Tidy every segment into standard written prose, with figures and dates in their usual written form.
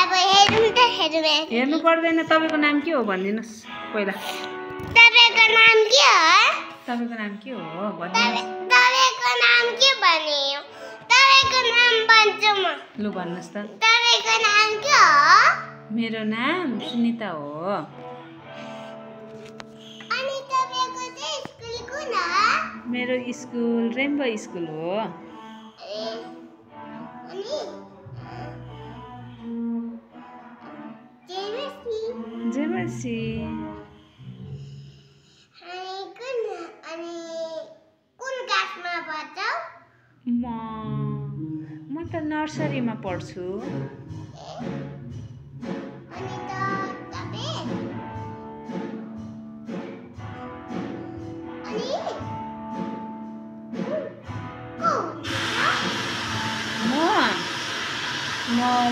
अब हेरौँ त हेर्नु पर्दैन। तपाईको नाम के हो भनिदिनुस् पहिला। तपाईको नाम के हो? तपाईको नाम के हो भनिदिनुस्। तपाईको नाम के भन्यो? तपाईको नाम भन्छु म। लु भन्नुस् त। तपाईको नाम के हो? मेरो नाम सुनिता हो। अनि तपाईको चाहिँ स्कुल कुन हो? मेरो स्कुल रेनबो स्कुल हो। जेमसी। कुन क्लासमा पढ्छौ? म त नर्सरीमा पढ्छु।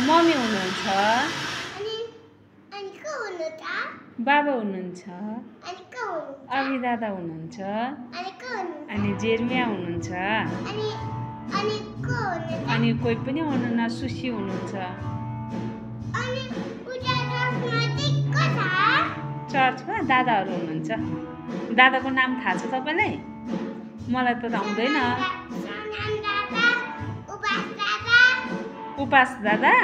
मम्मी हुनुहुन्छ। बाबा हुनुहुन्छ। अभि दादा हुनुहुन्छ। अनि जेर्मिया हुनुहुन्छ। अनि कोही पनि हुनुहुन्न, सुसी हुनुहुन्छ। चर्चमा दादाहरू हुनुहुन्छ। दादाको नाम थाहा छ तपाईँलाई? मलाई त आउँदैन। उपास दादा,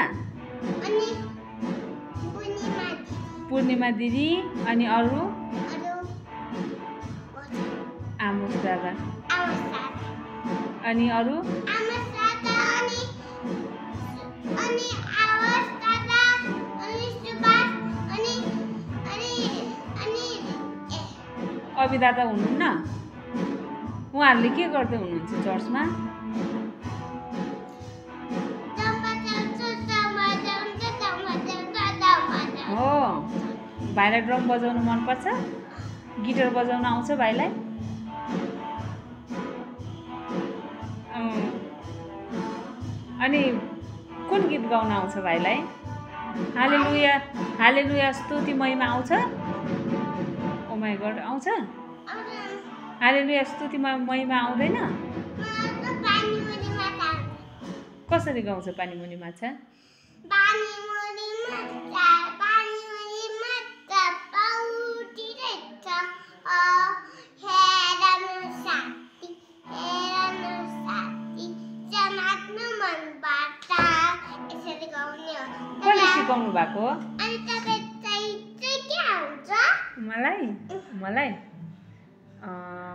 पूर्णिमा दिदी, अनि अरू आमोस दादा, अनि अरू अभि दादा हुनुहुन्न। उहाँहरूले के गर्दै हुनुहुन्छ चर्चमा? हो। भाइलाई ड्रम बजाउनु मनपर्छ? गिटार बजाउन आउँछ भाइलाई? अनि कुन गीत गाउन आउँछ भाइलाई? हालेलुया, हालेलुया स्तुति महिमा आउँछ? ओ माय गॉड, आउँछ? हालेलुया स्तुति महिमा आउँदैन? कसरी गाउँछ पानी मुनि माछा? कसले सिकाउनु भएको?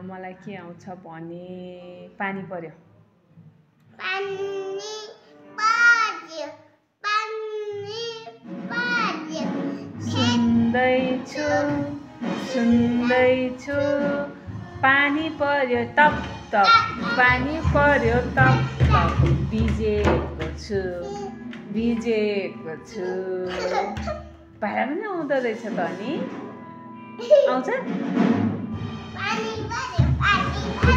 मलाई के आउँछ भने पानी पर्यो। सुन्दैछु पानी पर्यो टप टप, पानी पर्यो टप टप, भिजेको छु। भाइलाई पनि आउँदो रहेछ त अनि? आउँछ?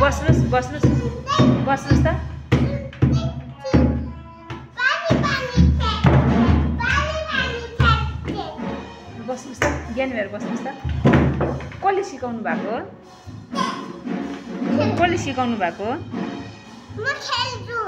बस्नुहोस् त। बस्नुहोस् त, ज्ञान भएर बस्नुहोस् त। कसले सिकाउनु भएको? म खेल्छु।